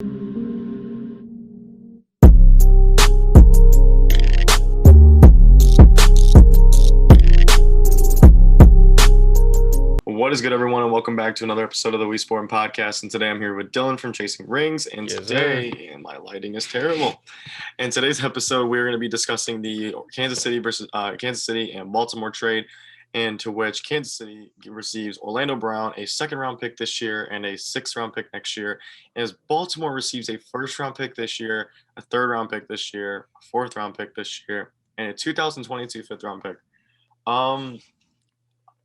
What is good, everyone, and welcome back to another episode of the WeSportin podcast. And today I'm here with Dylan from Chasing Rings, and today my lighting is terrible. In today's episode, we're going to be discussing the Kansas City and Baltimore trade, and to which Kansas City receives Orlando Brown, a second-round pick this year, and a sixth-round pick next year. As Baltimore receives a first-round pick this year, a third-round pick this year, a fourth-round pick this year, and a 2022 fifth-round pick.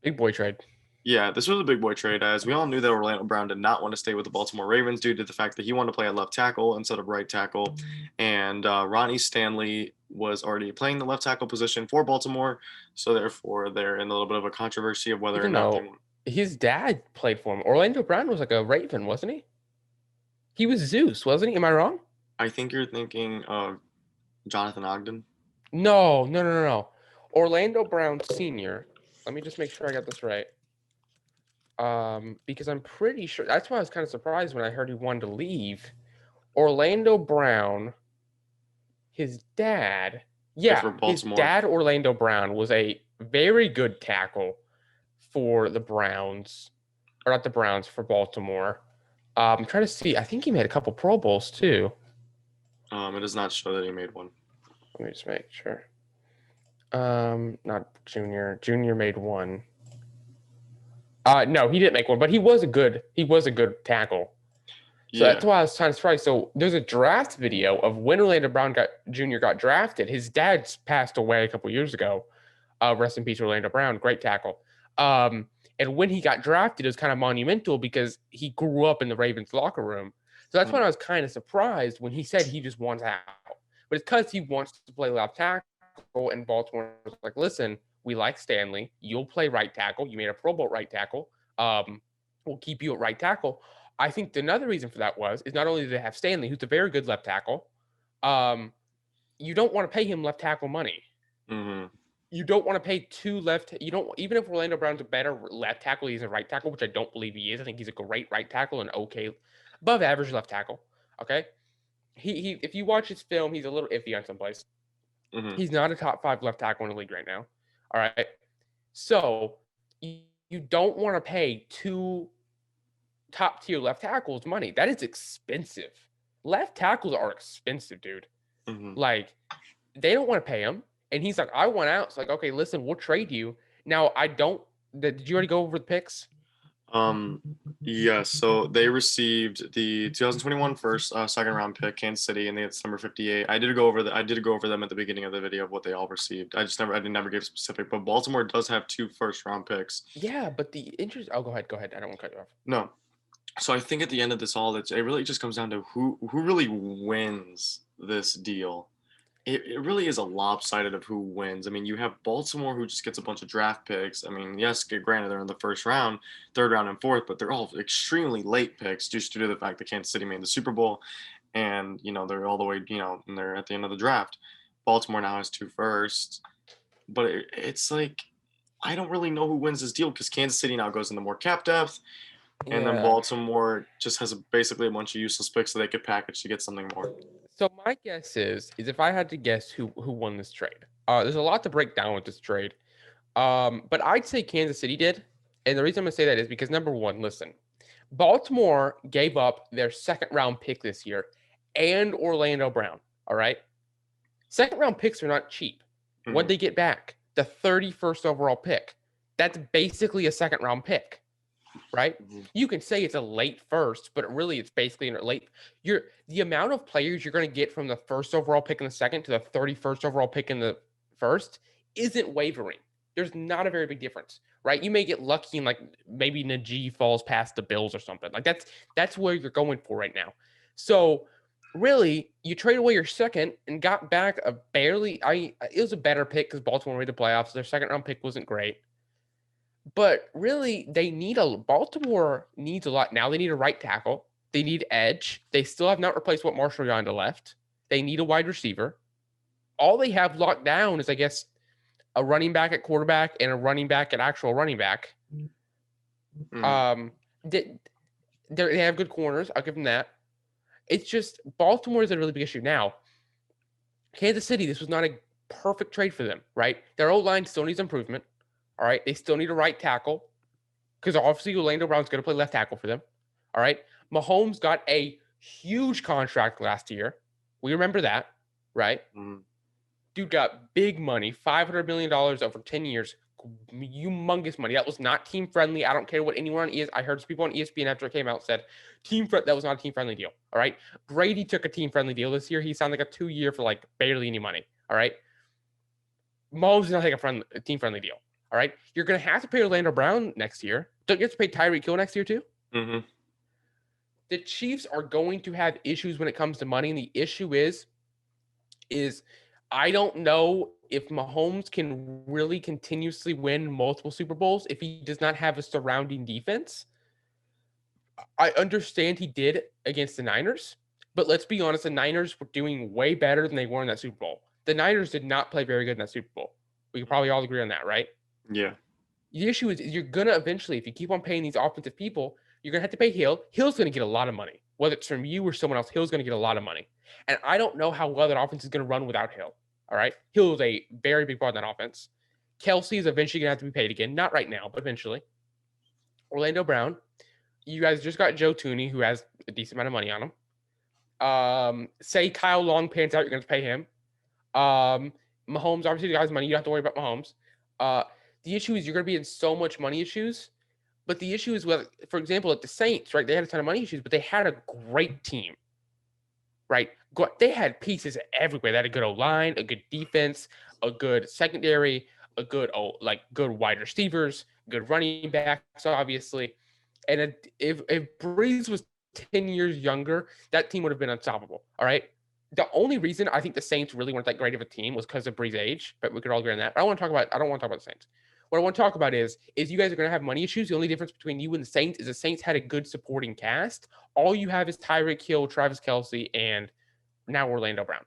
Big boy trade. Yeah, this was a big boy trade, as we all knew that Orlando Brown did not want to stay with the Baltimore Ravens due to the fact that he wanted to play at left tackle instead of right tackle. And Ronnie Stanley was already playing the left tackle position for Baltimore, so therefore they're in a little bit of a controversy of whether or not his dad played for him. Orlando Brown was like a Raven, wasn't he? He was Zeus, wasn't he? Am I wrong? I think you're thinking of Jonathan Ogden. No. Orlando Brown Sr. Let me just make sure I got this right. Because I'm pretty sure that's why I was kind of surprised when I heard he wanted to leave. Orlando Brown, his dad, his dad, Orlando Brown, was a very good tackle for the Browns, or not the Browns, for Baltimore. I'm trying to see. I think he made a couple Pro Bowls too. It does not show that he made one. Let me just make sure. Not Junior. Junior made one. No, he didn't make one, but he was a good tackle. So that's why I was kind of surprised. So there's a draft video of when Orlando Brown Jr. got drafted. His dad's passed away a couple years ago. Rest in peace, Orlando Brown, great tackle. And when he got drafted, it was kind of monumental because he grew up in the Ravens locker room. So that's when I was kind of surprised when he said he just wants out. But it's because he wants to play left tackle, and Baltimore was like, listen, we like Stanley. You'll play right tackle. You made a Pro Bowl right tackle. We'll keep you at right tackle. I think another reason for that is not only do they have Stanley, who's a very good left tackle, you don't want to pay him left tackle money. Mm-hmm. You don't want to pay even if Orlando Brown's a better left tackle, he's a right tackle, which I don't believe he is. I think he's a great right tackle and okay, above average left tackle. Okay. He if you watch his film, he's a little iffy on some place. Mm-hmm. He's not a top 5 left tackle in the league right now. All right. So you don't want to pay 2 top tier left tackles money. That is expensive. Left tackles are expensive, dude. Mm-hmm. Like, they don't want to pay him. And he's like, I want out. It's like, okay, listen, we'll trade you. Now, did you already go over the picks? Yes. So they received the 2021 second round pick, Kansas City, and it's number 58. I did go over them at the beginning of the video of what they all received. I never gave specific, but Baltimore does have 2 first round picks. Yeah, but the interest. Oh, go ahead. I don't want to cut you off. No. So I think at the end of this all, it really just comes down to who really wins this deal. It really is a lopsided of who wins. I mean, you have Baltimore, who just gets a bunch of draft picks. I mean, yes, granted, they're in the first round, third round, and fourth, but they're all extremely late picks just due to the fact that Kansas City made the Super Bowl. And, they're all the way, and they're at the end of the draft. Baltimore now has 2 firsts. But it's like, I don't really know who wins this deal because Kansas City now goes into more cap depth. And then Baltimore just has basically a bunch of useless picks that they could package to get something more. So my guess is if I had to guess who won this trade, there's a lot to break down with this trade. But I'd say Kansas City did. And the reason I'm going to say that is because, number one, listen, Baltimore gave up their second round pick this year and Orlando Brown. All right. Second round picks are not cheap. Mm-hmm. What'd they get back? The 31st overall pick. That's basically a second round pick. Right? Mm-hmm. You can say it's a late first, but really it's basically a late. The amount of players you're going to get from the first overall pick in the second to the 31st overall pick in the first isn't wavering. There's not a very big difference, right? You may get lucky and like maybe Najee falls past the Bills or something. Like that's where you're going for right now. So really, you trade away your second and got back it was a better pick because Baltimore made the playoffs. Their second round pick wasn't great. But really, Baltimore needs a lot. Now they need a right tackle. They need edge. They still have not replaced what Marshall Yonda left. They need a wide receiver. All they have locked down is, I guess, a running back at quarterback and a running back at actual running back. Mm. They have good corners. I'll give them that. It's just Baltimore is a really big issue. Now, Kansas City, this was not a perfect trade for them, right? Their old line still needs improvement. All right. They still need a right tackle because obviously Orlando Brown's going to play left tackle for them. All right. Mahomes got a huge contract last year. We remember that, right? Mm. Dude got big money, $500 million over 10 years. Humongous money. That was not team friendly. I don't care what anyone is. I heard people on ESPN after it came out said that was not a team friendly deal. All right. Brady took a team friendly deal this year. He signed like a 2-year for like barely any money. All right. Mahomes is not like a team friendly deal. All right. You're going to have to pay Orlando Brown next year. Don't you have to pay Tyreek Hill next year too? Mm-hmm. The Chiefs are going to have issues when it comes to money. And the issue is I don't know if Mahomes can really continuously win multiple Super Bowls if he does not have a surrounding defense. I understand he did against the Niners, but let's be honest, the Niners were doing way better than they were in that Super Bowl. The Niners did not play very good in that Super Bowl. We can probably all agree on that, right? Yeah. The issue is you're going to eventually, if you keep on paying these offensive people, you're going to have to pay Hill. Hill's going to get a lot of money. Whether it's from you or someone else, Hill's going to get a lot of money. And I don't know how well that offense is going to run without Hill. All right. Hill is a very big part of that offense. Kelsey is eventually going to have to be paid again. Not right now, but eventually. Orlando Brown. You guys just got Joe Tooney, who has a decent amount of money on him. Say Kyle Long pans out, you're going to pay him. Mahomes, obviously, the guy's money. You don't have to worry about Mahomes. The issue is you're going to be in so much money issues. But the issue is, with, for example, at the Saints, right? They had a ton of money issues, but they had a great team, right? They had pieces everywhere. They had a good O-line, a good defense, a good secondary, a good good wide receivers, good running backs, obviously. And if Breeze was 10 years younger, that team would have been unstoppable. All right. The only reason I think the Saints really weren't that great of a team was because of Bree's age, but we could all agree on that. But I don't want to talk about the Saints. What I want to talk about is you guys are going to have money issues. The only difference between you and the Saints is the Saints had a good supporting cast. All you have is Tyreek Hill, Travis Kelsey, and now Orlando Brown.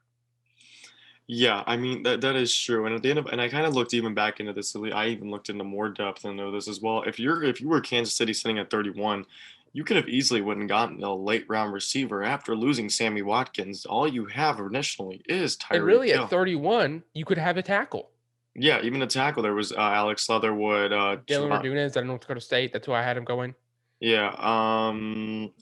Yeah, I mean that is true. And at the end of, and I kind of looked even back into this. I even looked into more depth into this as well. If you were Kansas City sitting at 31, you could have easily went and gotten a late round receiver after losing Sammy Watkins. All you have initially is And Tyreek really, at Hill. 31, you could have a tackle. Yeah, even a tackle. There was Alex Leatherwood, Dylan Radunas, I don't know if Dakota State. That's who I had him going. yeah,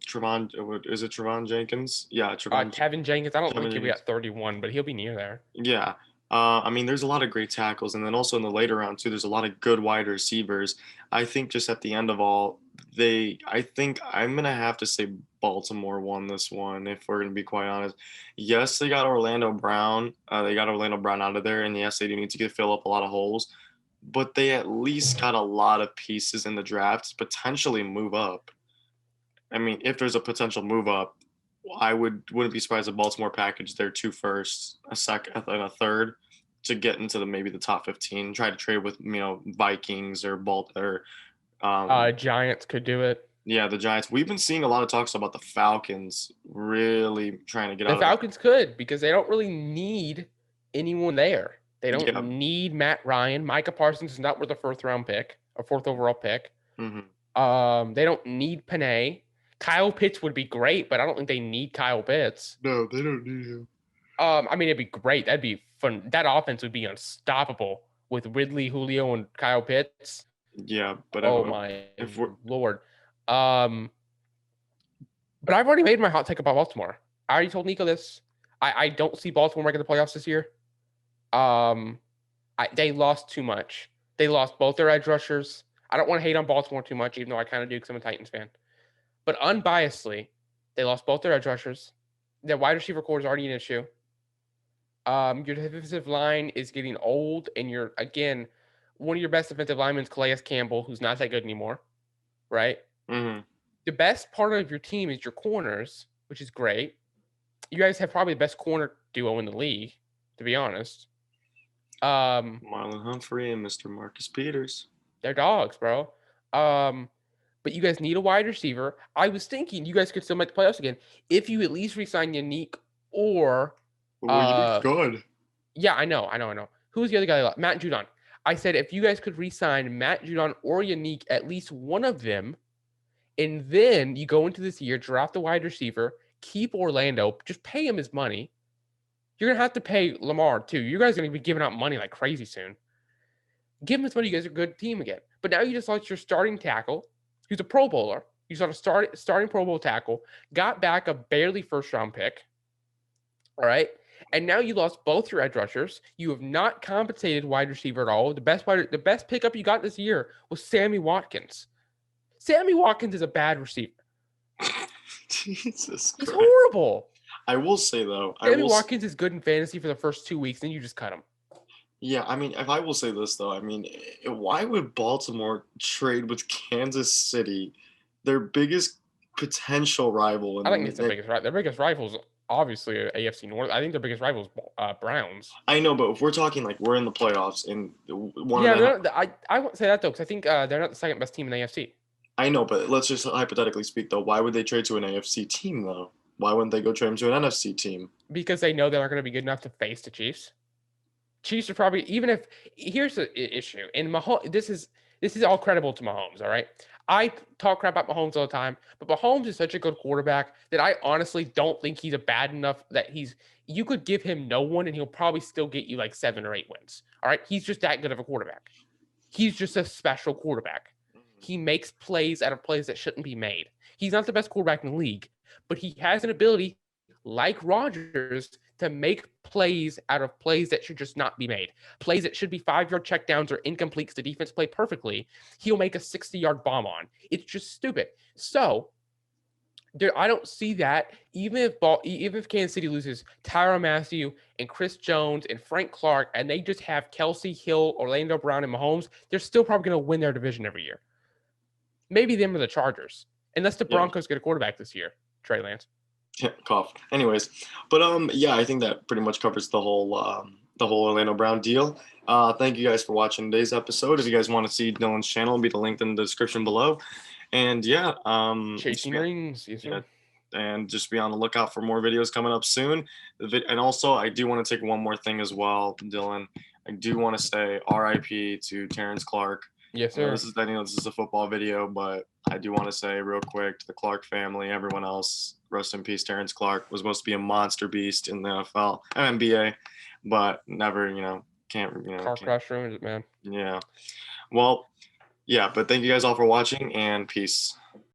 Trevon, is it Trevon Jenkins? Yeah, Tevin Jenkins. I don't Tevin think he'll be Jenkins. at 31, but he'll be near there. Yeah. I mean, there's a lot of great tackles, and then also in the later round too, there's a lot of good wide receivers. I think just at the end of all, I think I'm gonna have to say Baltimore won this one, if we're gonna be quite honest. Yes, they got Orlando Brown. They got Orlando Brown out of there, and yes, they do need to fill up a lot of holes, but they at least got a lot of pieces in the draft to potentially move up. I mean, if there's a potential move up, wouldn't be surprised if Baltimore packaged their 2 firsts, a second, and a third to get into maybe the top 15. Try to trade with Vikings or Giants could do it. yeah, the Giants. We've been seeing a lot of talks about the Falcons really trying to get The out of that. Falcons could because they don't really need anyone there. They don't Yeah. need Matt Ryan. Micah Parsons is not worth a fourth overall pick. They don't need Panay. Kyle Pitts would be great, but I don't think they need Kyle Pitts. No, they don't need him. I mean, it'd be great. That'd be fun. That offense would be unstoppable with Ridley, Julio, and Kyle Pitts. Yeah, but Oh my Lord. But I've already made my hot take about Baltimore. I already told Nico this. I don't see Baltimore making the playoffs this year. They lost too much. They lost both their edge rushers. I don't want to hate on Baltimore too much, even though I kind of do because I'm a Titans fan. But unbiasedly, they lost both their edge rushers. Their wide receiver core is already an issue. Your defensive line is getting old, and one of your best defensive linemen is Calais Campbell, who's not that good anymore, right? Mm-hmm. The best part of your team is your corners, which is great. You guys have probably the best corner duo in the league, to be honest. Marlon Humphrey and Mr. Marcus Peters. They're dogs, bro. But you guys need a wide receiver. I was thinking you guys could still make the playoffs again if you at least resign Yannick or Unique's good. Yeah, I know. Who's the other guy? Matt Judon. I said if you guys could re-sign Matt Judon or Yannick, at least one of them, and then you go into this year, draft the wide receiver, keep Orlando, just pay him his money. You're gonna have to pay Lamar too. You guys are gonna be giving out money like crazy soon. Give him his money. You guys are a good team again. But now you just lost your starting tackle, who's a Pro Bowler. You saw a starting Pro Bowl tackle, got back a barely first round pick. All right. And now you lost both your edge rushers. You have not compensated wide receiver at all. The best pickup you got this year was Sammy Watkins. Sammy Watkins is a bad receiver. Jesus He's Christ. horrible. I will say though, Sammy Watkins is good in fantasy for the first 2 weeks, then you just cut him. yeah, I mean, if I will say this though, I mean, why would Baltimore trade with Kansas City, their biggest potential rival? I think it's their biggest rivals, obviously AFC North. I think their biggest rivals Browns. I know, but if we're talking like we're in the playoffs and I won't say that though, because I think they're not the second best team in the AFC. I know, but let's just hypothetically speak though. Why would they trade to an AFC team though? Why wouldn't they go trade him to an NFC team? Because they know they're not going to be good enough to face the Chiefs. Chiefs are probably, even if, here's the issue, and Mahomes, this is all credible to Mahomes, all right? I talk crap about Mahomes all the time, but Mahomes is such a good quarterback that I honestly don't think he's a bad enough that you could give him no one and he'll probably still get you like 7 or 8 wins. All right. He's just that good of a quarterback. He's just a special quarterback. He makes plays out of plays that shouldn't be made. He's not the best quarterback in the league, but he has an ability like Rodgers to make plays out of plays that should just not be made. Plays that should be 5-yard checkdowns or incompletes the defense play perfectly, he'll make a 60-yard bomb on. It's just stupid. So I don't see that. Even if Kansas City loses Tyrann Mathieu and Chris Jones and Frank Clark, and they just have Kelsey Hill, Orlando Brown, and Mahomes, they're still probably going to win their division every year. Maybe them or the Chargers, unless the Broncos get a quarterback this year. Trey Lance. Yeah, cough. Anyways, but yeah, I think that pretty much covers the whole Orlando Brown deal. Thank you guys for watching today's episode. If you guys want to see Dylan's channel, it'll be the link in the description below. And yeah, Chasing Rings. Yes, yeah, and just be on the lookout for more videos coming up soon. And also, I do want to take one more thing as well, Dylan. I do want to say RIP to Terrence Clark. Yes, sir. This is a football video, but I do want to say real quick to the Clark family, everyone else, rest in peace. Terrence Clark was supposed to be a monster beast in the NFL, NBA, but never, Car crash ruins it, man. Yeah. Well, yeah, but thank you guys all for watching, and peace.